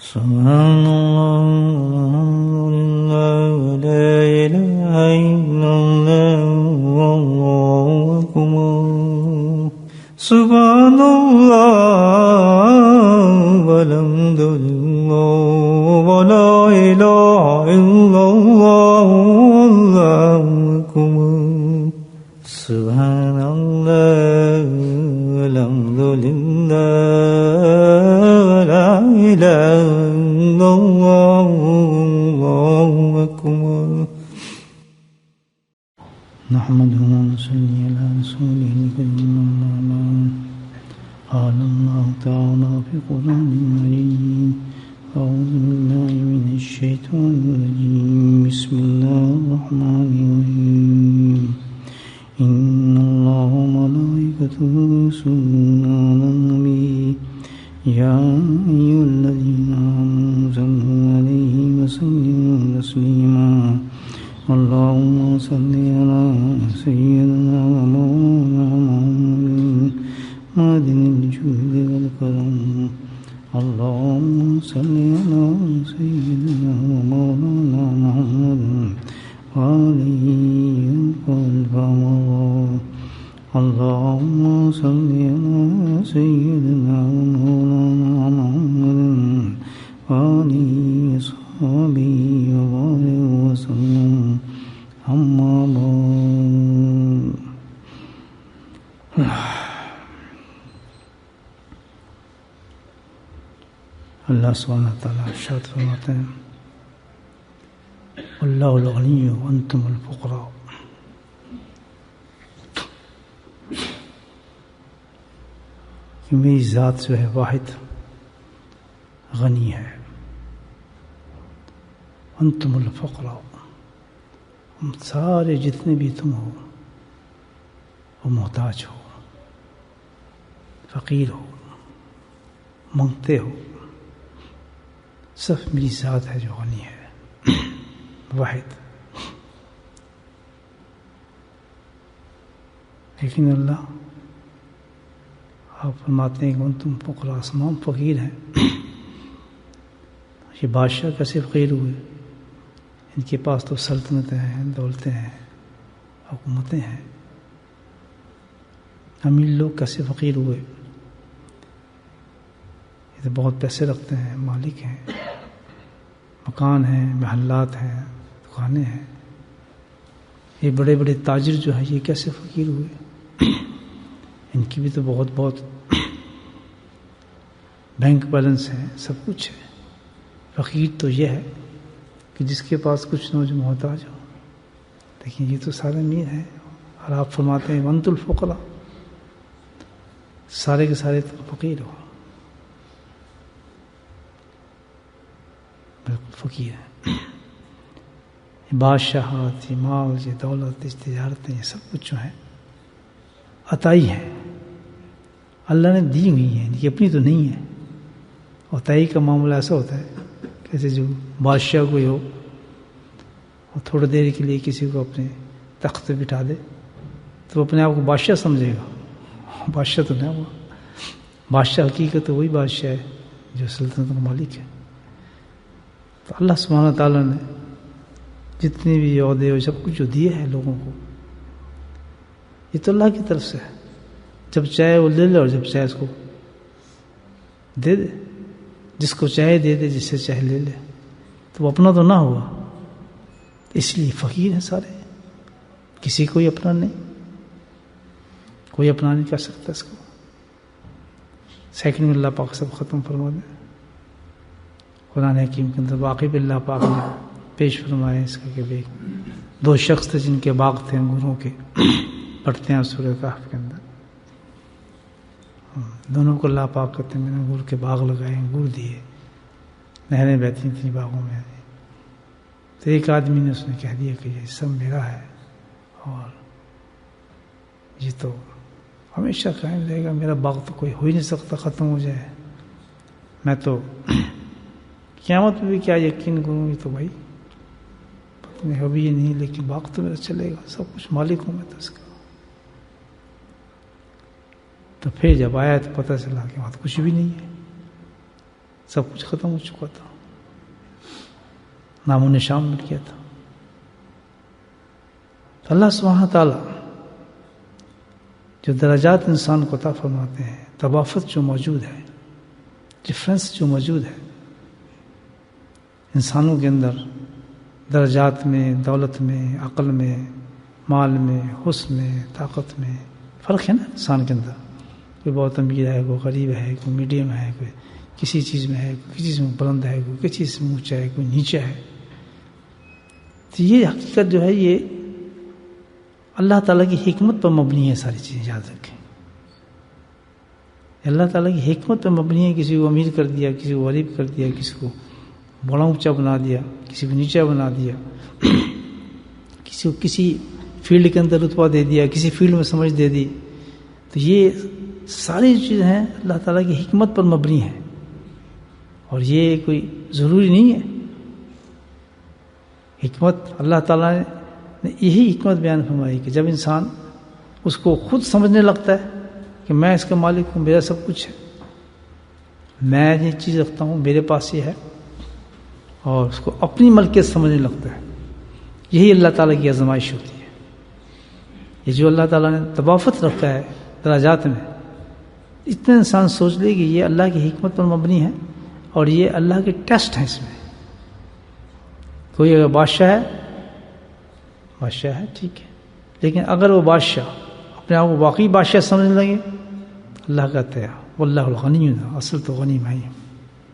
سبحان اللہ لا الہ الا اللہ واللہ اکبر سبحان اللہ والحمد للہ ولا الہ الا اللہ واللہ اکبر سبحان اللہ والحمد للہ ولا الہ الا اللہ واللہ اکبر نحمده ونصلي على رسوله الكريم أما بعد قال الله تعالى في القرآن المجيد أعوذ بالله من الشيطان الرجيم بسم الله الرحمن الرحيم إن الله وملائكته يصلون على النبي يا أيها الذين آمنوا صلوا عليه وسلموا تسليما اللهم صل على سيدنا ومولانا محمد معدن الجود والكرم اللهم صل على سيدنا ومولانا محمد وآله والفضل اللهم صل على سيدنا ومولانا محمد وآله وصحبه وبارك وسلم أما بعد اللہ سبحانہ تعالیٰ ارشاد فرماتے ہیں اللہ الغنی وانتم الفقراء کہ میری ذات جو ہے واحد غنی ہے انتم الفقراء ہم سارے جتنے بھی تم ہو وہ محتاج ہو فقیر ہو منگتے ہو صرف میری ذات ہے جو غنی ہے واحد لیکن اللہ آپ فرماتے ہیں کہ انتم فقراء تمام فقیر ہیں یہ بادشاہ کیسے فقیر ہوئے ان کے پاس تو سلطنتیں ہیں دولتیں ہیں حکومتیں ہیں امیر لوگ کیسے فقیر ہوئے یہ تو بہت پیسے رکھتے ہیں مالک ہیں مکان ہیں محلات ہیں دکانیں ہیں یہ بڑے بڑے تاجر جو ہیں یہ کیسے فقیر ہوئے ان کی بھی تو بہت بینک بیلنس ہے سب کچھ ہے فقیر تو یہ ہے کہ جس کے پاس کچھ نہ ہو جو محتاج ہو لیکن یہ تو سارے امیر ہیں اور آپ فرماتے ہیں وانتم الفقراء سارے کے سارے تو فقیر ہو بالکل فقیر ہیں بادشاہت یہ مال یہ دولت یہ تجارتیں یہ سب کچھ جو ہیں عطائی ہیں اللہ نے دی ہوئی ہیں یہ اپنی تو نہیں ہے عطائی کا معاملہ ایسا ہوتا ہے کیسے جو بادشاہ کوئی ہو اور تھوڑی دیر کے لیے کسی کو اپنے تخت پہ بٹھا دے تو وہ اپنے آپ کو بادشاہ سمجھے گا بادشاہ تو نہیں ہوا بادشاہ حقیقت وہی بادشاہ ہے جو سلطنت کا مالک ہے تو اللہ سبحانہ تعالیٰ نے جتنے بھی عہدے اور سب کچھ جو دیے ہیں لوگوں کو یہ تو اللہ کی طرف سے ہے جب چاہے وہ لے لے اور جب چاہے اس کو دے دے جس کو چاہے دے دے جس سے چاہے لے لے تو وہ اپنا تو نہ ہوا اس لیے فقیر ہیں سارے کسی کوئی اپنا نہیں کوئی اپنا نہیں کر سکتا اس کو سیکنڈ میں اللہ پاک سب ختم فرما دے قرآن حکیم کے اندر واقعی اللہ پاک نے پیش فرمایا اس کا کہ بھائی دو شخص تھے جن کے باغ تھے انگوروں کے پڑھتے ہیں سورہ کہف کے اندر دونوں کو اللہ پاک کہتے ہیں میں نے انگور کے باغ لگائے انگور دیے نہریں بہتی تھیں باغوں میں تو ایک آدمی نے اس نے کہہ دیا کہ یہ سب میرا ہے اور یہ تو ہمیشہ قائم رہے گا میرا باغ تو کوئی ہو ہی نہیں سکتا ختم ہو جائے میں تو قیامت میں بھی کیا یقین کروں یہ تو بھائی پتہ نہیں ابھی یہ نہیں لیکن باغ تو میرا چلے گا سب کچھ مالک ہوں میں تو اس کا تو پھر جب آیا تو پتہ چلا کہ وہاں تو کچھ بھی نہیں ہے سب کچھ ختم ہو چکا تھا، نام و نشان مٹ گیا تھا. تو اللہ سبحانہ تعالیٰ جو درجات انسان کو عطا فرماتے ہیں، تفاوت جو موجود ہے، ڈفرینس جو موجود ہے انسانوں کے اندر، درجات میں، دولت میں، عقل میں، مال میں، حسن میں، طاقت میں فرق ہے نا انسان کے اندر. کوئی بہت امیر ہے، کوئی غریب ہے، کوئی میڈیم ہے، کوئی کسی چیز میں ہے، کوئی کسی چیز میں بلند ہے، کوئی کسی چیز میں اونچا ہے، کوئی نیچا ہے. تو یہ حقیقت جو ہے یہ اللہ تعالیٰ کی حکمت پر مبنی ہے. ساری چیزیں یاد رکھیں، اللہ تعالیٰ کی حکمت پر مبنی ہے. کسی کو امیر کر دیا، کسی کو غریب کر دیا، کسی کو بڑا اونچا بنا دیا، کسی کو نیچا بنا دیا، کسی کو کسی فیلڈ کے اندر رتبہ دے دیا، کسی فیلڈ میں سمجھ دے دی. تو یہ ساری چیزیں ہیں اللہ تعالیٰ کی حکمت پر مبنی ہیں، اور یہ کوئی ضروری نہیں ہے. حکمت اللہ تعالیٰ نے یہی حکمت بیان فرمائی کہ جب انسان اس کو خود سمجھنے لگتا ہے کہ میں اس کا مالک ہوں، میرا سب کچھ ہے، میں یہ چیز رکھتا ہوں، میرے پاس یہ ہے، اور اس کو اپنی ملکیت سمجھنے لگتا ہے، یہی اللہ تعالیٰ کی آزمائش ہوتی ہے. یہ جو اللہ تعالیٰ نے تفاوت رکھا ہے درجات میں، اتنا انسان سوچ لے کہ یہ اللہ کی حکمت پر مبنی ہے، اور یہ اللہ کے ٹیسٹ ہیں. اس میں کوئی اگر بادشاہ ہے ٹھیک ہے، لیکن اگر وہ بادشاہ اپنے آپ کو واقعی بادشاہ سمجھنے لگے، اللہ کہتا ہے واللہ الغنی، اصل تو غنی میں ہوں،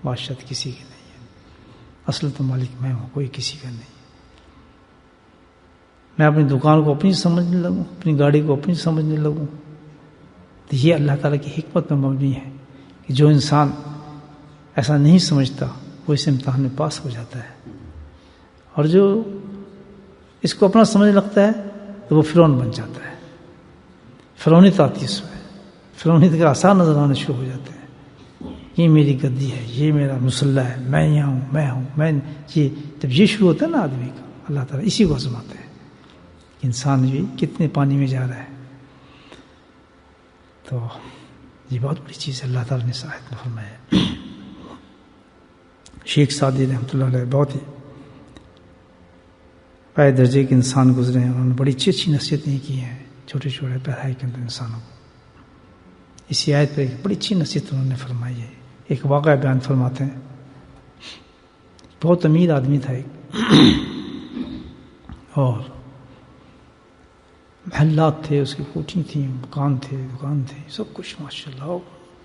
بادشاہ تو کسی کی نہیں ہے، اصل تو مالک میں ہوں، کوئی کسی کا نہیں. میں اپنی دکان کو اپنی سمجھنے لگوں، اپنی گاڑی کو اپنی سمجھنے لگوں. تو یہ اللہ تعالیٰ کی حکمت میں مبنی ہے کہ جو انسان ایسا نہیں سمجھتا وہ اس امتحان میں پاس ہو جاتا ہے، اور جو اس کو اپنا سمجھنے لگتا ہے تو وہ فرعون بن جاتا ہے. فرعونیت آتی ہے اس میں، فرعونیت کے آثار نظر آنے شروع ہو جاتے ہیں. یہ میری گدی ہے، یہ میرا مسلح ہے، میں یہاں ہوں، میں یہ جب یہ شروع ہوتا ہے نا آدمی کا، اللہ تعالیٰ اسی کو آزماتے ہیں کہ انسان بھی کتنے پانی میں جا رہا ہے. تو یہ بہت بڑی چیز ہے اللہ تعالیٰ نے اس آیت میں فرمایا. شیخ سعدی رحمۃ اللہ علیہ بہت ہی پائے درجے کے انسان گزرے ہیں، انہوں نے بڑی اچھی اچھی نصیحتیں کی ہیں چھوٹے چھوٹے پڑھائی کے اندر انسانوں کو. اسی آیت پہ ایک بڑی اچھی نصیحت انہوں نے فرمائی ہے. ایک واقعہ بیان فرماتے ہیں. بہت امیر آدمی تھا ایک، اور محلات تھے، اس کی کوٹھی تھیں، مکان تھے، دکان تھے، سب کچھ ماشاءاللہ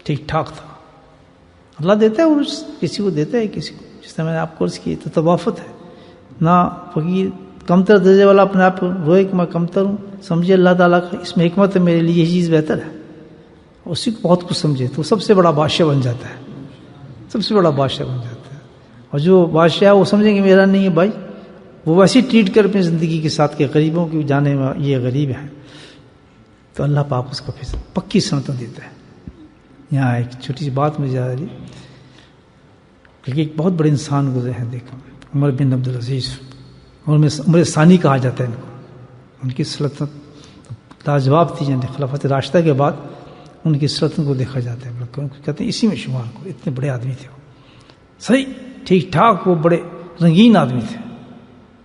ٹھیک ٹھاک تھا. اللہ دیتا ہے اور کسی کو دیتا ہے، کسی کو، جس طرح میں نے آپ کو عرض کی تو تفاوت ہے. نہ فقیر کمتر درجے والا اپنے آپ روئے کہ میں کمتر ہوں، سمجھے اللہ تعالیٰ کا اس میں حکمت ہے، میرے لیے یہ چیز بہتر ہے، اسی کو بہت کچھ سمجھے تو سب سے بڑا بادشاہ بن جاتا ہے، سب سے بڑا بادشاہ بن جاتا ہے. اور جو بادشاہ وہ سمجھیں کہ میرا نہیں ہے بھائی، وہ ویسے ٹریٹ کر اپنی زندگی کے ساتھ کہ غریبوں کی جانے میں یہ غریب ہے، تو اللہ پاک اس کو پھر پکی سنتوں دیتا ہے. یہاں ایک چھوٹی سی بات مجھے یاد آئی کہ ایک بہت بڑے انسان گزرے ہیں، دیکھو عمر بن عبدالعزیز، عمر ثانی کہا جاتا ہے ان کو. ان کی سلطنت لاجواب تھی، یعنی خلافت راشدہ کے بعد ان کی سلطنت کو دیکھا جاتا ہے، کہتے ہیں اسی میں شمار کو. اتنے بڑے آدمی تھے وہ، صحیح ٹھیک ٹھاک، وہ بڑے رنگین آدمی تھے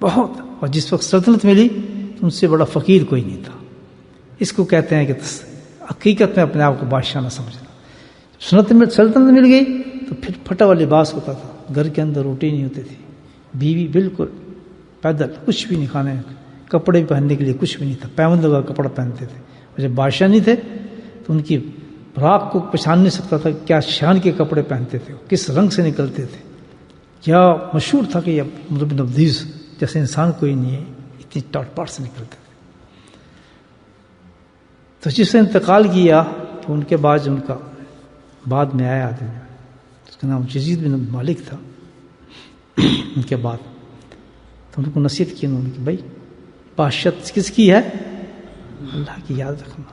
بہت. اور جس وقت سلطنت ملی تو ان سے بڑا فقیر کوئی نہیں تھا. اس کو کہتے ہیں کہ حقیقت میں اپنے آپ کو بادشاہ نہ سمجھنا. سلطنت مل گئی تو پھر پھٹا ہوا لباس ہوتا تھا، گھر کے اندر روٹی نہیں ہوتی تھی، بیوی بالکل پیدل، کچھ بھی نہیں کھانے، کپڑے بھی پہننے کے لیے کچھ بھی نہیں تھا، پیوند لگا کپڑا پہنتے تھے. اور جب بادشاہ نہیں تھے تو ان کی راک کو پہچان نہیں سکتا تھا کیا شان کے کپڑے پہنتے تھے، کس رنگ سے نکلتے تھے. کیا مشہور تھا کہ عمر بن عبدالعزیز جیسے انسان کوئی نہیں ہے، اتنی ٹاٹ پاٹ سے نکلتے تھے. تو جس نے انتقال کیا تو ان کے بعد ان کا بعد میں آیا آدمی، اس کا نام یزید بن مالک تھا. ان کے بعد تو ان کو نصیحت کی انہوں نے کہ بھائی بادشاہت کس کی ہے؟ اللہ کی یاد رکھنا.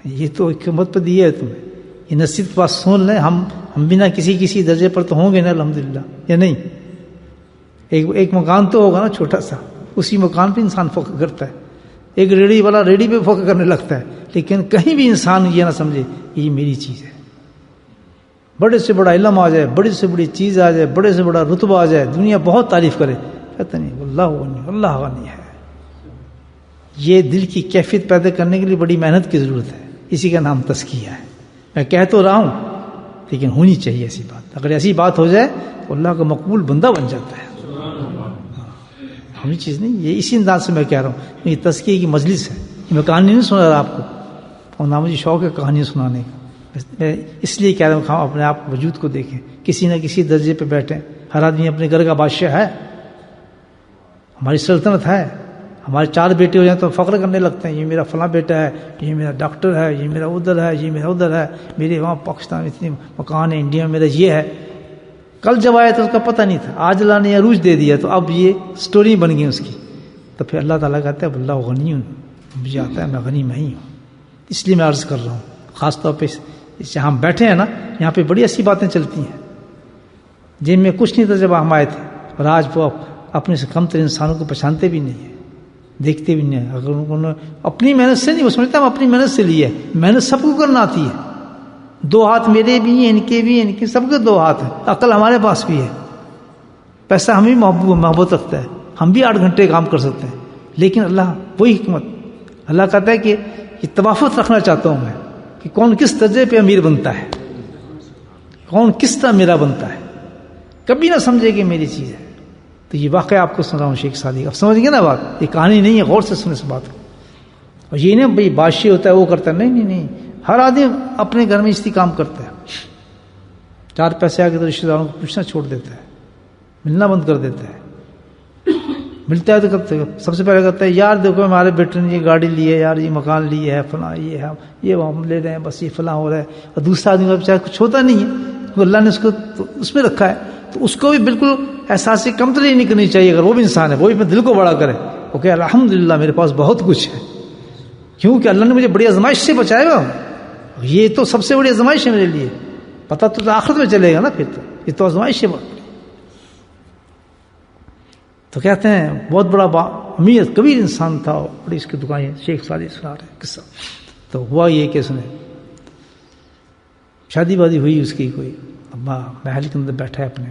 یہ تو حکمت پہ دی ہے تمہیں، یہ نصیحت کے پاس سن لیں. ہم بھی نہ کسی درجے پر تو ہوں گے نا الحمدللہ، یا نہیں؟ ایک مکان تو ہوگا نا چھوٹا سا، اسی مکان پہ انسان فخر کرتا ہے. ایک ریڑھی والا ریڑھی پہ فخر کرنے لگتا ہے، لیکن کہیں بھی انسان یہ نہ سمجھے یہ میری چیز ہے. بڑے سے بڑا علم آ جائے، بڑی سے بڑی چیز آ جائے، بڑے سے بڑا رتبہ آ جائے، دنیا بہت تعریف کرے، کہتے نہیں اللہ غنی، اللہ غنی ہے. یہ دل کی کیفیت پیدا کرنے کے لیے بڑی محنت کی ضرورت ہے. اسی کا نام تزکیہ ہے. میں کہہ تو رہا ہوں لیکن ہونی چاہیے ایسی بات. اگر ایسی بات ہو جائے تو اللہ کا مقبول بندہ بن جاتا ہے. ہونی چیز نہیں. یہ اسی انداز سے میں کہہ رہا ہوں. یہ تزکیے کی مجلس ہے. میں کہانی نہیں سنا رہا آپ کو، اور نہ مجھے شوق ہے کہانی سنانے کا. میں اس لیے کہہ رہا ہوں کہ ہم اپنے آپ وجود کو دیکھیں. کسی نہ کسی درجے پہ بیٹھیں. ہر آدمی اپنے گھر کا بادشاہ ہے. ہماری سلطنت ہے. ہمارے 4 بیٹے ہو جائیں تو فخر کرنے لگتے ہیں، یہ میرا فلاں بیٹا ہے، یہ میرا ڈاکٹر ہے، یہ میرا ادھر ہے، یہ میرا ادھر ہے، میرے وہاں پاکستان میں اتنے مکان ہے، انڈیا میں میرا یہ ہے. کل جب آیا تو اس کا پتہ نہیں تھا، آج اللہ نے عروج دے دیا تو اب یہ سٹوری بن گئی اس کی. تو پھر اللہ تعالیٰ کہتا ہے اللہ غنی ہوں، مجھے آتا ہے میں غنی میں ہی ہوں. اس لیے میں عرض کر رہا ہوں خاص طور پہ جہاں ہم بیٹھے ہیں نا، یہاں پہ بڑی ایسی باتیں چلتی ہیں جن میں کچھ نہیں تھا جب ہم آئے تھے، اور آج وہ اپنے سے کم تر انسانوں کو پہچانتے بھی نہیں ہیں، دیکھتے بھی نہیں. اگر انہوں نے اپنی محنت سے نہیں، وہ سمجھتا ہم اپنی محنت سے لی ہے. محنت سب کو کرنا آتی ہے. 2 ہاتھ میرے بھی ہیں، ان کے بھی ہیں، ان کے سب کے 2 ہاتھ ہیں. عقل ہمارے پاس بھی ہے، پیسہ ہم بھی محبت رکھتا ہے، ہم بھی 8 گھنٹے کام کر سکتے ہیں. لیکن اللہ وہی حکمت، اللہ کہتا ہے کہ یہ توافت رکھنا چاہتا ہوں میں کہ کون کس درجے پہ امیر بنتا ہے، کون کس طرح میرا بنتا ہے. کبھی نہ سمجھے کہ میری چیز ہے. تو یہ واقعہ آپ کو سن رہا ہوں شیخ سعدی کا. اب سمجھ گئے نا بات؟ یہ کہانی نہیں ہے، غور سے سنیں اس بات کو. اور یہ نہیں بھائی بادشاہ ہوتا ہے وہ کرتا ہے، نہیں نہیں نہیں. ہر آدمی اپنے گھر میں اسی کام کرتا ہے. 4 پیسے آ کے تو رشتے داروں کو پوچھنا چھوڑ دیتا ہے، ملنا بند کر دیتا ہے. ملتا ہے تو کرتے سب سے پہلے کہتا ہے یار دیکھو ہمارے بیٹے نے یہ گاڑی لی ہے، یار یہ مکان لی ہے، فلاں یہ ہے، یہ ہم لے رہے ہیں، بس یہ فلاں ہو رہا ہے. اور دوسرا آدمی کا بچہ کچھ ہوتا نہیں ہے، اللہ نے اس کو اس میں رکھا ہے، تو اس کو بھی بالکل احساس کمتری نہیں کرنی چاہیے. اگر وہ بھی انسان ہے، وہ بھی اپنے دل کو بڑا کرے، وہ کہ الحمدللہ میرے پاس بہت کچھ ہے، کیونکہ اللہ نے مجھے بڑی آزمائش سے بچایا گا. یہ تو سب سے بڑی آزمائش ہے میرے لیے. پتہ تو آخرت میں چلے گا نا، پھر تو یہ تو آزمائش ہے. تو کہتے ہیں بہت بڑا امیر کبیر انسان تھا، بڑی اس کی دکان ہے. شیخ سعدی سنا رہے قصہ. تو ہوا یہ کہ اس نے شادی وادی ہوئی اس کی، کوئی ابا محل کے اندر بیٹھا ہے، اپنے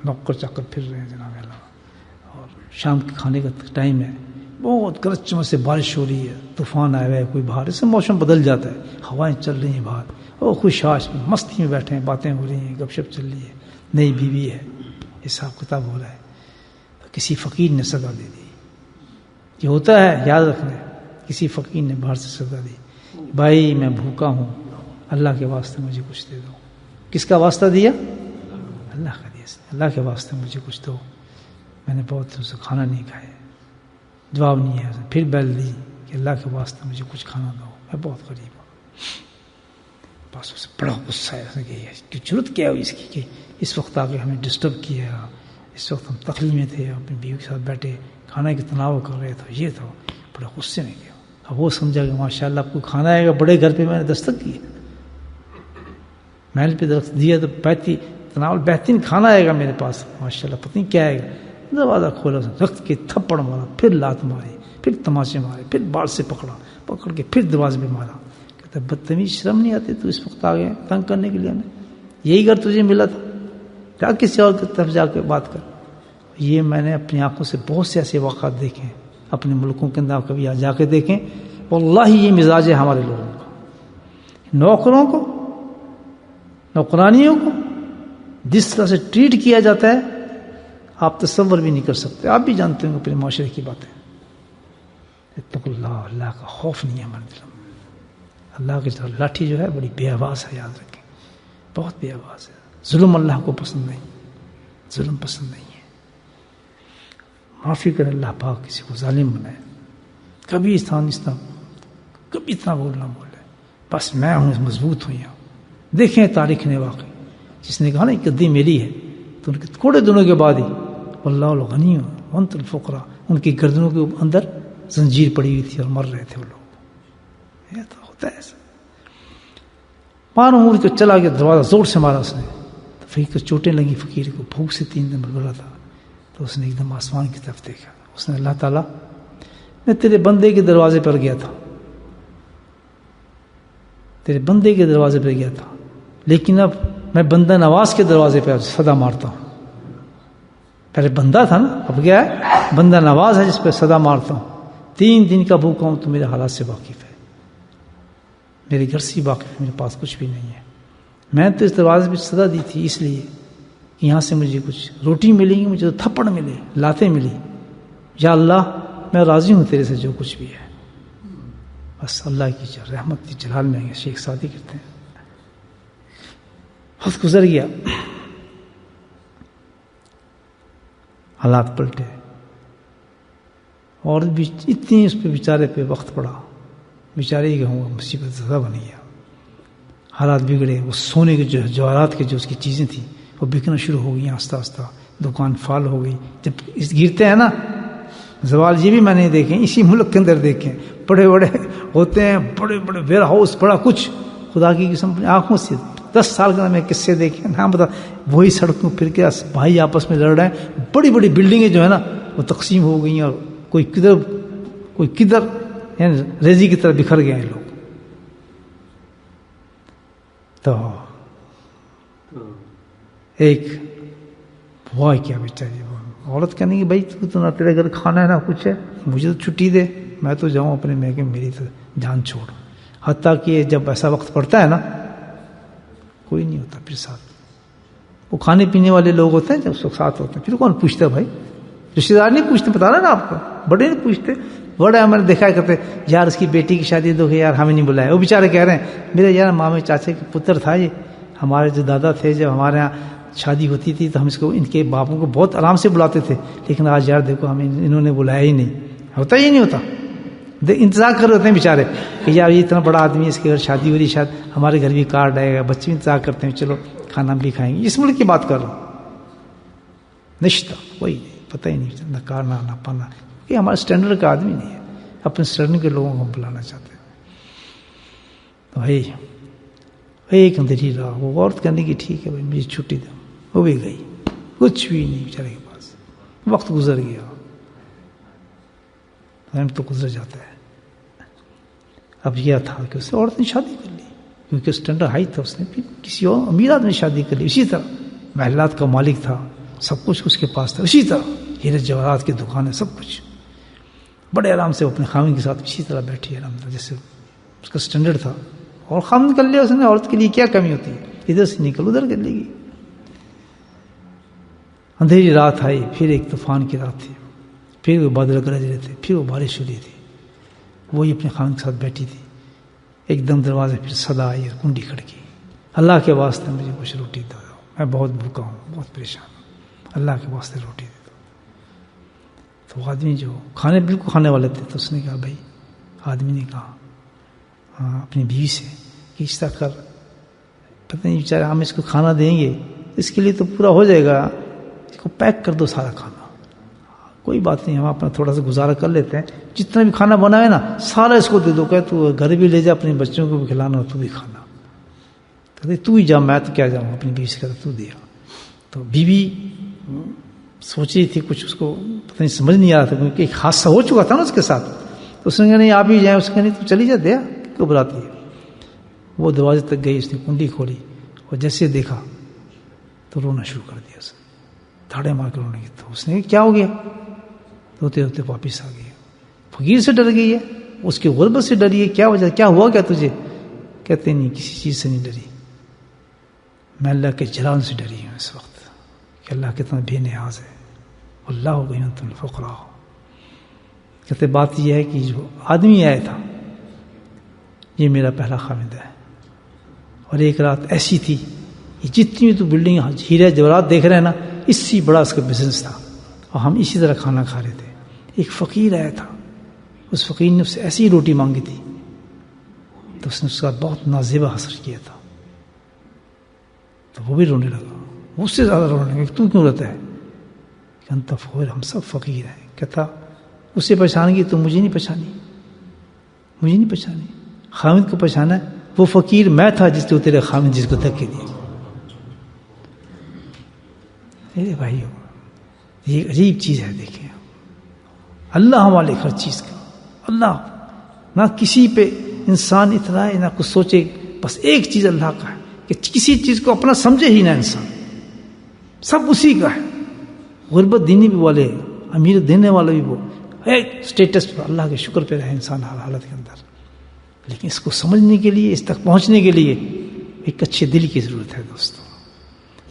نوکر چاکر پھر رہے ہیں جناب اللہ. اور شام کے کھانے کا ٹائم ہے، بہت گرج چمک سے بارش ہو رہی ہے، طوفان آیا ہوا ہے کوئی باہر. اس سے موسم بدل جاتا ہے، ہوائیں چل رہی ہیں باہر، اور خوش آش مستی میں بیٹھے ہیں، باتیں ہو رہی ہیں، گپ شپ چل رہی ہے. نئی بیوی ہے، حساب کتاب ہو رہا ہے. کسی فقیر نے صدا دے دی. یہ ہوتا ہے، یاد رکھنا. کسی فقیر نے باہر سے صدا دی، بھائی میں بھوکا ہوں، اللہ کے واسطے مجھے کچھ دے دو. کس کا واسطہ دیا؟ اللہ کا دیا. اللہ کے واسطے مجھے کچھ دو، میں نے بہت دن سے کھانا نہیں کھایا. جواب نہیں ہے. پھر بیل دی کہ اللہ کے واسطے مجھے کچھ کھانا دو، میں بہت غریب ہوں. بس اسے بڑا غصہ ہے کہ ضرورت کیا ہوئی اس کی کہ اس وقت آ کے ہمیں ڈسٹرب کیا. اس وقت ہم تکلیف میں تھے، اپنی بیوی کے ساتھ بیٹھے کھانا کی تناؤ کر رہے تھے، یہ تھا. بڑے غصے میں گیا. اب وہ سمجھا کہ ماشاء اللہ آپ کو کھانا آئے گا، بڑے گھر پہ میں نے دستک کی، محل پہ درخت دیا تو تناول بہترین کھانا آئے گا میرے پاس، ماشاء اللہ پتہ نہیں کیا آئے گا. دروازہ کھولا، رخت کے تھپڑ مارا، پھر لات ماری، پھر تماچے مارے، پھر بال سے پکڑ کے پھر دروازے پہ مارا. کہتا بدتمیز، شرم نہیں آتی تو اس وقت آ گئے تنگ کرنے کے لیے؟ ہمیں یہی گھر تجھے ملا تھا، کیا کسی اور کی طرف جا کے بات کر. یہ میں نے اپنی آنکھوں سے بہت سے ایسے واقعات دیکھے ہیں اپنے ملکوں کے اندر. کبھی جا کے دیکھیں، واللہ یہ مزاج ہے ہمارے لوگوں کا. نوکروں کو، نوکرانیوں کو جس طرح سے ٹریٹ کیا جاتا ہے آپ تصور بھی نہیں کر سکتے. آپ بھی جانتے ہیں اپنے معاشرے کی باتیں. اتقوا اللہ، اللہ کا خوف نہیں ہے ہمارے دل میں. اللہ کی طرف لاٹھی جو ہے بڑی بے آواز ہے، یاد رکھیں، بہت بے آواز ہے. ظلم اللہ کو پسند نہیں، ظلم پسند نہیں ہے. معافی کرے اللہ پاک کسی کو ظالم بنائے. کبھی کبھی اتنا بولنا بولے، بس میں ہوں مضبوط ہوئی ہوں. دیکھیں تاریخ نے واقعی جس نے کہا نا گدی میری ہے، تو ان کے تھوڑے دنوں کے بعد ہی واللہ الغنی وانتم الفقراء، ان کی گردنوں کے اندر زنجیر پڑی ہوئی تھی اور مر رہے تھے وہ لوگ. یہ تو ہوتا ہے ایسا. ماروں کو چلا گیا، دروازہ زور سے مارا اس نے، تو فقیر کو چوٹیں لگی. فقیر کو بھوک سے 3 دن بڑھ رہا تھا. تو اس نے ایک دم آسمان کی طرف دیکھا. اس نے اللہ تعالیٰ میں تیرے بندے کے دروازے پر گیا تھا، تیرے بندے کے دروازے پر گیا تھا، لیکن اب میں بندہ نواز کے دروازے پہ صدا مارتا ہوں. پہلے بندہ تھا نا، اب کیا ہے؟ بندہ نواز ہے جس پہ صدا مارتا ہوں. 3 دن کا بھوکا ہوں تو میرے حالات سے واقف ہے، میرے گھر سے واقف ہے، میرے پاس کچھ بھی نہیں ہے. میں تو اس دروازے پہ صدا دی تھی اس لیے کہ یہاں سے مجھے کچھ روٹی ملے گی، مجھے تھپڑ ملے، لاتیں ملی. یا اللہ میں راضی ہوں تیرے سے جو کچھ بھی ہے. بس اللہ کی رحمت کی جلال میں آئیں. شیخ سعدی کہتے ہیں وقت گزر گیا، حالات پلٹے، اور بھی اتنی اس پہ بیچارے پہ وقت پڑا، بیچارے ہی کہوں گا مصیبت زیادہ بن گیا. حالات بگڑے. وہ سونے کے جو جواہرات کے جو اس کی چیزیں تھیں وہ بکنا شروع ہو گئی آہستہ آہستہ. دکان فال ہو گئی. جب اس گرتے ہیں نا زوال، یہ بھی میں نے دیکھے اسی ملک کے اندر دیکھے، بڑے بڑے ہوتے ہیں، بڑے بڑے ویئر ہاؤس، بڑا کچھ. خدا کی قسم اپنی آنکھوں سے 10 سال کے میں قصے دیکھے نا، بتا وہی سڑکوں پھر کے بھائی آپس میں لڑ رہے ہیں. بڑی بڑی بلڈنگیں جو ہے نا وہ تقسیم ہو گئی ہیں، اور کوئی کدھر یعنی ریزی کی طرح بکھر گئے ہیں لوگ. تو ایک ہوا کیا بیچاری عورت کہنے کی بھائی تو نہ تیرے گھر کھانا ہے نہ کچھ ہے، مجھے تو چھٹی دے، میں تو جاؤں اپنے میکے، میری تو جان چھوڑ. حتیٰ کہ جب ایسا وقت پڑتا ہے نا کوئی نہیں ہوتا پھر ساتھ. وہ کھانے پینے والے لوگ ہوتے ہیں جب اس وقت ساتھ ہوتے ہیں، پھر کون پوچھتا ہے؟ بھائی رشتے دار نہیں پوچھتے، بتا رہا نا آپ کو، بڑے نہیں پوچھتے. بڑے میں نے دیکھا کرتے یار اس کی بیٹی کی شادی دو یار ہمیں نہیں بلایا. وہ بیچارے کہہ رہے ہیں میرے یار مامے چاچے کے پتر تھا یہ، ہمارے جو دادا تھے جب ہمارے یہاں شادی ہوتی تھی تو ہم اس کو ان کے باپوں کو بہت آرام سے بلاتے تھے، لیکن آج یار دیکھو ہمیں انہوں نے بلایا ہی نہیں. ہوتا ہی نہیں ہوتا. انتظار کر رہے ہوتے ہیں بیچارے کہ یار یہ اتنا بڑا آدمی ہے، اس کے گھر شادی ہو رہی، شاید ہمارے گھر بھی کارڈ آئے گا، بچے بھی انتظار کرتے ہیں چلو کھانا بھی کھائیں گے. اس ملک کی بات کر رہا ہوں. نشتہ وہی نہیں، پتہ ہی نہیں، نہ کارنا نہ پانا. یہ ہمارے اسٹینڈرڈ کا آدمی نہیں ہے، اپنے اسٹینڈرڈ کے لوگوں کو ہم بلانا چاہتے ہیں. تو ہے ایک اندھیری رہا. وہ عورت کرنے کی ٹھیک ہے بھائی مجھے چھٹی دو، وہ بھی گئی، کچھ بھی نہیں بیچارے کے پاس. وقت گزر گیا، ٹائم تو گزر جاتا ہے. اب یہ تھا کہ اس عورت نے شادی کر لی کیونکہ اسٹینڈرڈ ہائی تھا، اس نے پھر کسی اور امیر آدمی نے شادی کر لی. اسی طرح محلات کا مالک تھا، سب کچھ اس کے پاس تھا. اسی طرح ہیرے جواہرات کی دکان ہے، سب کچھ بڑے آرام سے اپنے خاوند کے ساتھ اسی طرح بیٹھی آرام سے جیسے اس کا اسٹینڈرڈ تھا. اور خاوند کر لیا اس نے. عورت کے لیے کیا کمی ہوتی ہے؟ ادھر سے نکل ادھر کر لے گی. اندھیری رات آئی، پھر ایک طوفان کی رات تھی، پھر وہ بادل گرج رہے تھے، پھر وہ بارش ہو رہی تھی. وہی اپنے خاوند کے ساتھ بیٹھی تھی. ایک دم دروازے پھر صدا آئی اور کنڈی کھڑکی. اللہ کے واسطے مجھے کچھ روٹی دو، میں بہت بھوکا ہوں، بہت پریشان ہوں، اللہ کے واسطے روٹی دے دو. تو آدمی جو بالکل کھانے والے تھے تو اس نے کہا بھائی، آدمی نے کہا اپنی بیوی سے کہ اس طرح کر، پتہ نہیں بیچارے ہم اس کو کھانا دیں گے اس کے لیے تو پورا ہو جائے گا، اس کو پیک کر دو سارا کھانا. کوئی بات نہیں، ہم اپنا تھوڑا سا گزارا کر لیتے ہیں، جتنا بھی کھانا بنا ہے نا سارا اس کو دے دو. کہ تو گھر بھی لے جا، اپنے بچوں کو بھی کھلانا اور تو بھی کھانا. کہتے تو ہی جا، میں تو کیا جاؤں. اپنی بیوی سے کہتا تو دیا. تو بیوی سوچ رہی تھی کچھ، اس کو پتہ نہیں سمجھ نہیں آ رہا تھا کیونکہ ایک حادثہ ہو چکا تھا نا اس کے ساتھ. تو اس نے کہا نہیں آپ ہی جائیں. اس نے نہیں تو چلی جا، دیا کیوں بلاتی ہے. وہ دروازے تک گئی، اس نے کنڈی کھولی اور جیسے دیکھا تو رونا شروع کر دیا. اس نے دھاڑے مار کر رونے کی. تو اس نے کیا ہو گیا؟ روتے روتے واپس آ گئی. فقیر سے ڈر گئی ہے، اس کی غربت سے ڈری ہے. کیا وجہ، کیا ہوا کیا تجھے؟ کہتے نہیں کسی چیز سے نہیں ڈری، میں اللہ کے جلال سے ڈری ہوں اس وقت کہ اللہ کتنا بے نیاز ہے. اللہ ہو گئی تم فقراء. کہتے بات یہ ہے کہ جو آدمی آیا تھا یہ میرا پہلا خاوند ہے، اور ایک رات ایسی تھی یہ جتنی تو بلڈنگ ہیرے جواہرات دیکھ رہے ہیں نا، اس سے بڑا اس کا بزنس تھا اور ہم اسی طرح کھانا کھا رہے تھے. ایک فقیر آیا تھا، اس فقیر نے اس سے ایسی روٹی مانگی تھی تو اس نے اس کا بہت نازیبا حسر کیا تھا. تو وہ بھی رونے لگا، اس سے زیادہ رونے لگا. تو کیوں روتا ہے؟ کہ انت فقیر، ہم سب فقیر ہیں. کہتا اسے پہچان گئی تو مجھے نہیں پہچانی، مجھے نہیں پہچانی. خاوند کو پہچانا ہے، وہ فقیر میں تھا جس کو تیرے خاوند جس کو دھکے دیے. میرے بھائیو یہ عجیب چیز ہے. دیکھیں اللہ والے ہر چیز کا، اللہ نہ کسی پہ انسان اتنا ہے نہ کچھ سوچے. بس ایک چیز اللہ کا ہے کہ کسی چیز کو اپنا سمجھے ہی نہ انسان، سب اسی کا ہے. غربت دینی بھی والے، امیر دینے والا بھی وہ اسٹیٹس پر اللہ کے شکر پہ رہے انسان ہر حالت کے اندر. لیکن اس کو سمجھنے کے لیے، اس تک پہنچنے کے لیے ایک اچھے دل کی ضرورت ہے دوستوں.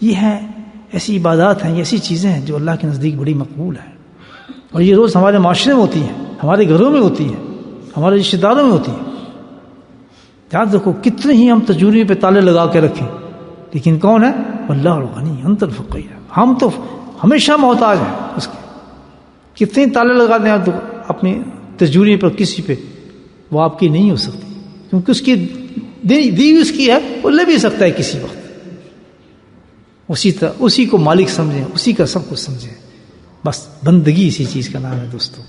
یہ ہے ایسی عبادات ہیں، یہ ایسی چیزیں ہیں جو اللہ کے نزدیک بڑی مقبول ہیں، اور یہ روز ہمارے معاشرے میں ہوتی ہیں، ہمارے گھروں میں ہوتی ہیں، ہمارے رشتہ داروں میں ہوتی ہیں. یاد رکھو کتنے ہی ہم تجوری پہ تالے لگا کے رکھیں، لیکن کون ہے؟ اللہ الغنی انت الفقیر. ہم تو ہمیشہ محتاج ہیں اس کے. کتنے تالے لگا دیں آپ اپنی تجوری پر کسی پہ، وہ آپ کی نہیں ہو سکتی، کیونکہ اس کی دی اس کی ہے، وہ لے بھی سکتا ہے کسی وقت. اسی طرح اسی کو مالک سمجھیں، اسی کا سب کچھ سمجھیں. بس بندگی اسی چیز کا نام ہے دوستو.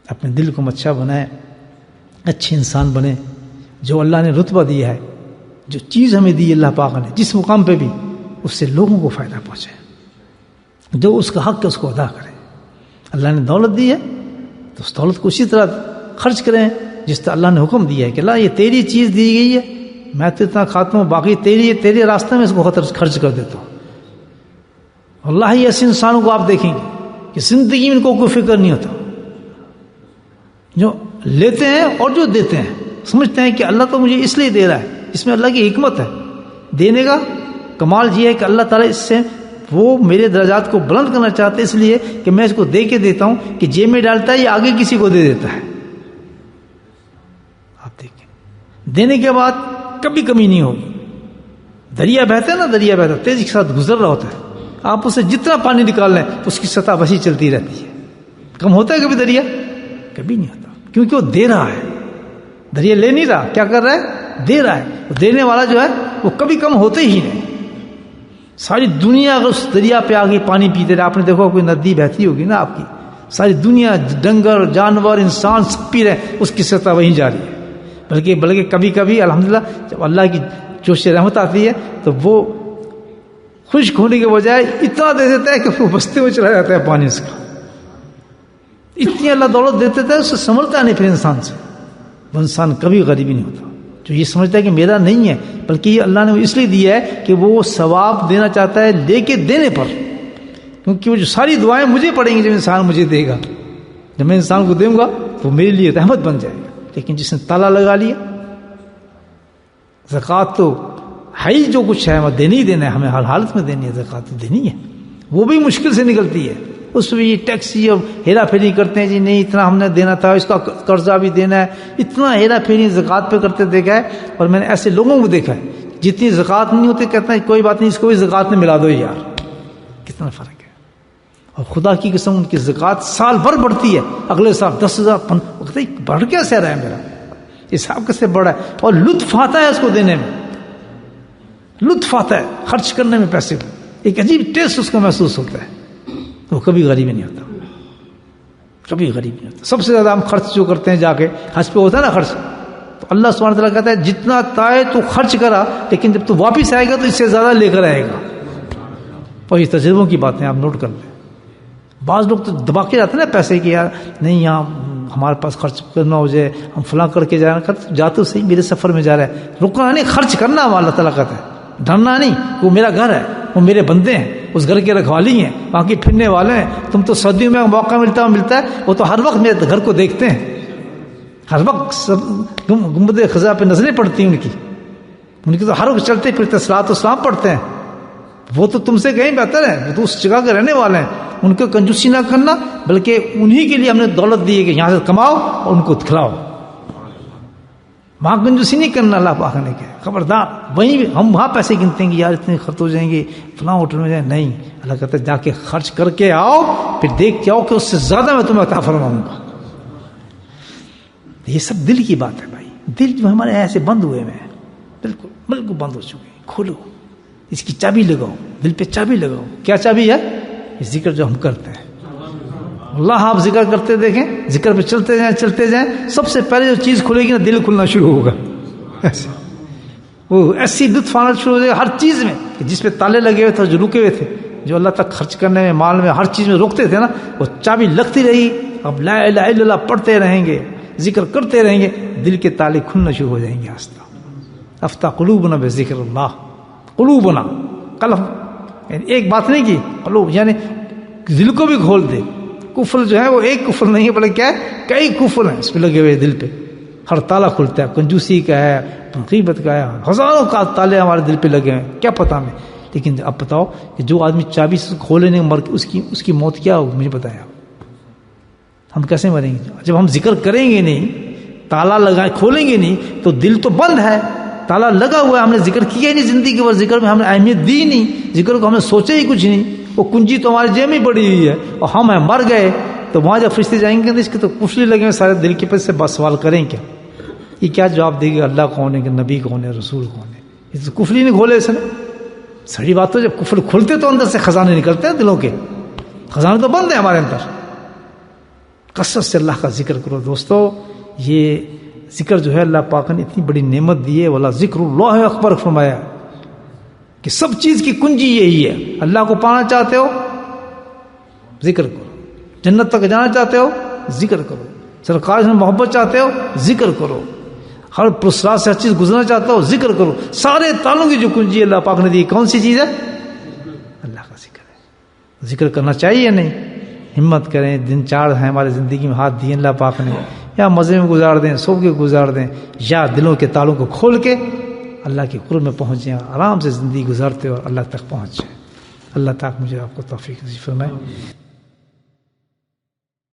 اپنے دل کو اچھا بنائیں، اچھے انسان بنیں. جو اللہ نے رتبہ دیا ہے، جو چیز ہمیں دی اللہ پاک نے، جس مقام پہ بھی، اس سے لوگوں کو فائدہ پہنچے. جو اس کا حق ہے اس کو ادا کریں. اللہ نے دولت دی ہے تو اس دولت کو اسی طرح خرچ کریں جس طرح اللہ نے حکم دیا ہے کہ اللہ یہ تیری چیز دی گئی ہے، میں تو اتنا کھاتا ہوں، باقی تیرے راستے میں اس کو خرچ کر دیتا ہوں. اللہ ہی ایسے انسانوں کو آپ دیکھیں گے کہ زندگی میں ان کو کوئی فکر نہیں ہوتا، جو لیتے ہیں اور جو دیتے ہیں سمجھتے ہیں کہ اللہ تو مجھے اس لیے دے رہا ہے. اس میں اللہ کی حکمت ہے. دینے کا کمال یہ ہے کہ اللہ تعالیٰ اس سے وہ میرے درجات کو بلند کرنا چاہتے اس لیے کہ میں اس کو دے کے دیتا ہوں کہ جیب میں ڈالتا ہے یہ آگے کسی کو دے دیتا ہے. آپ دیکھیں دینے کے بعد کبھی کمی نہیں ہوگی. دریا بہتا ہے نا، دریا بہتا تیزی کے ساتھ گزر رہا ہوتا ہے، آپ اسے جتنا پانی نکال لیں اس کی سطح وسیع چلتی رہتی ہے. کم ہوتا ہے کبھی دریا؟ کبھی نہیں ہوتا، کیونکہ وہ دے رہا ہے. دریا لے نہیں رہا، کیا کر رہا ہے؟ دے رہا ہے. دینے والا جو ہے وہ کبھی کم ہوتے ہی نہیں. ساری دنیا اگر اس دریا پہ آگے پانی پیتے رہے، آپ نے دیکھو کوئی ندی بہتی ہوگی نا آپ کی، ساری دنیا ڈنگر جانور انسان سب پی رہے، اس کی سطح وہیں جاری ہے. بلکہ کبھی کبھی الحمدللہ جب اللہ کی جوش رحمت آتی ہے تو وہ خشک ہونے کے بجائے اتنا دے دیتا ہے کہ وہ بستے ہوئے چلا جاتا ہے پانی اس کا. اتنی اللہ دولت دیتے تھے، اس سے سنبھلتا نہیں پھر انسان سے. وہ انسان کبھی غریبی نہیں ہوتا جو یہ سمجھتا ہے کہ میرا نہیں ہے، بلکہ یہ اللہ نے اس لیے دیا ہے کہ وہ ثواب دینا چاہتا ہے لے کے دینے پر. کیونکہ وہ جو ساری دعائیں مجھے پڑیں گی جب انسان مجھے دے گا، جب میں انسان کو دوں گا تو میرے لیے رحمت بن جائے گا. لیکن جس نے تالا لگا لیا، زکوٰۃ تو ہے ہی جو کچھ ہے وہ دینا ہی دینا ہے، ہمیں ہر حالت میں دینی ہے. زکوٰۃ تو دینی ہے، وہ بھی مشکل سے نکلتی ہے. اس میں یہ ٹیکسی اور ہیرا پھیری کرتے ہیں، جی نہیں اتنا ہم نے دینا تھا، اس کا قرضہ بھی دینا ہے. اتنا ہیرا پھیری زکوٰۃ پہ کرتے دیکھا ہے. اور میں نے ایسے لوگوں کو دیکھا ہے جتنی زکوٰۃ نہیں ہوتی کہتے ہیں کوئی بات نہیں، اس کو بھی زکوٰۃ میں ملا دو یار. کتنا فرق ہے. اور خدا کی قسم ان کی زکوٰۃ سال بھر بڑھتی ہے، اگلے سال 10,000 بڑھ کیسے رہا ہے میرا، حساب کیسے بڑھا ہے. اور لطف آتا ہے اس کو دینے میں، لطف آتا ہے خرچ کرنے میں پیسے کو، ایک عجیب ٹیسٹ اس کو محسوس ہوتا ہے. وہ کبھی غریبی نہیں ہوتا، کبھی غریب نہیں ہوتا. سب سے زیادہ ہم خرچ جو کرتے ہیں جا کے حج پہ ہوتا ہے نا خرچ، تو اللہ سبحانہ وتعالیٰ کہتا ہے جتنا تائے تو خرچ کرا، لیکن جب تو واپس آئے گا تو اس سے زیادہ لے کر آئے گا. اور یہ تجربوں کی باتیں آپ نوٹ کر لیں. بعض لوگ تو دبا کے جاتے ہیں نا پیسے کی، یار نہیں یہاں ہمارے پاس خرچ کرنا ہو جائے، ہم فلاں کر کے جاتے صحیح، میرے سفر میں جا رہا ہے، رکنا نہیں، خرچ کرنا. اللہ تعالیٰ کہتا ہے ڈرنا نہیں، وہ میرا گھر ہے، وہ میرے بندے ہیں، اس گھر کے رکھوالی ہیں، باقی پھرنے والے ہیں. تم تو صدیوں میں موقع ملتا ہے، وہ تو ہر وقت میرے گھر کو دیکھتے ہیں، ہر وقت گنبد خزا پہ نظریں پڑتی ہیں ان کی تو ہر وقت چلتے پھرتے صلاۃ و سلام پڑھتے ہیں. وہ تو تم سے کہیں بہتر ہے، وہ تو اس جگہ کے رہنے والے ہیں. ان کو کنجوسی نہ کرنا، بلکہ انہی کے لیے ہم نے دولت دی ہے کہ یہاں سے کماؤ اور ان کو کھلاؤ. وہاں کنجوسی نہیں کرنا. اللہ پاک نے کہا خبردار. وہیں ہم وہاں پیسے گنتے ہیں کہ یار اتنے خرچ ہو جائیں گے فلاں ہوٹل میں جائیں، نہیں. اللہ کہتا ہے جا کے خرچ کر کے آؤ، پھر دیکھ کے آؤ کہ اس سے زیادہ میں تمہیں عطا فرماؤں گا. یہ سب دل کی بات ہے بھائی. دل جو ہمارے ایسے بند ہوئے ہیں، بالکل بند ہو چکے ہیں. کھولو، اس کی چابی لگاؤ، دل پہ چابی لگاؤ. کیا چابی ہے؟ ذکر جو ہم کرتے ہیں. اللہ آپ ذکر کرتے دیکھیں، ذکر پہ چلتے جائیں. سب سے پہلے جو چیز کھلے گی نا، دل کھلنا شروع ہوگا. ایسے وہ ایسی لطف آنا شروع ہو جائے گا ہر چیز میں، کہ جس پہ تالے لگے ہوئے تھے، جو رکے ہوئے تھے، جو اللہ تک خرچ کرنے میں، مال میں، ہر چیز میں روکتے تھے نا، وہ چابی لگتی رہی. اب لا الہ الا اللہ پڑھتے رہیں گے، ذکر کرتے رہیں گے، دل کے تالے کھلنا شروع ہو جائیں گے آہستہ. افتح قلوبنا بذکر اللہ، قلوبنا قلب، یعنی ایک بات نہیں کی قلوب، یعنی دل کو بھی کھول دے. کفر جو ہے وہ ایک کفر نہیں ہے بلکہ کیا ہے، کئی کفر ہیں اس پہ لگے ہوئے دل پہ. ہر تالا کھلتا ہے، کنجوسی کا ہے، غیبت کا ہے، ہزاروں کا تالے ہمارے دل پہ لگے ہیں، کیا پتہ ہمیں. لیکن اب بتاؤ کہ جو آدمی چابی سے کھولے نہیں مر اس کی موت کیا ہوگی، مجھے بتایا ہم کیسے مریں گے. جب ہم ذکر کریں گے نہیں، تالا لگائے کھولیں گے نہیں، تو دل تو بند ہے، تالا لگا ہوا ہے، ہم نے ذکر کیا ہی نہیں زندگی پر، ذکر میں ہم نے اہمیت دی نہیں، ذکر کو ہم نے سوچا ہی کچھ نہیں. وہ کنجی تو ہمارے جیب میں پڑی ہوئی ہے اور ہم ہیں مر گئے. تو وہاں جب فرشتے جائیں گے تو اس کے تو کفلی لگے ہوئے سارے دل کے پاس سے بس سوال کریں کیا، یہ کیا جواب دے گا، اللہ کون ہے کہ نبی کون ہے، رسول کون ہے. یہ تو کفلی نہیں کھولے اس نے. سڑی بات تو جب کفر کھلتے تو اندر سے خزانے نکلتے ہیں دلوں کے، خزانے تو بند ہیں ہمارے اندر. کثرت سے اللہ کا ذکر کرو دوستو. یہ ذکر جو ہے اللہ پاک نے اتنی بڑی نعمت دی ہے، والا ذکر اللہ اکبر فرمایا کہ سب چیز کی کنجی یہی ہے. اللہ کو پانا چاہتے ہو ذکر کرو، جنت تک جانا چاہتے ہو ذکر کرو، سرکار سے محبت چاہتے ہو ذکر کرو، ہر پرسرات سے ہر چیز گزرنا چاہتا ہو ذکر کرو. سارے تالوں کی جو کنجی اللہ پاک نے دی کون سی چیز ہے؟ اللہ کا ذکر ہے. ذکر کرنا چاہیے نہیں؟ ہمت کریں. دن چار ہیں ہماری زندگی میں، ہاتھ دیے اللہ پاک نے، یا مزے میں گزار دیں، سو کے گزار دیں، یا دلوں کے تالوں کو کھول کے اللہ کے قرب میں پہنچ جائیں، آرام سے زندگی گزارتے اور اللہ تک پہنچ جائیں. اللہ تعالیٰ مجھے آپ کو توفیق نصیب فرمائے.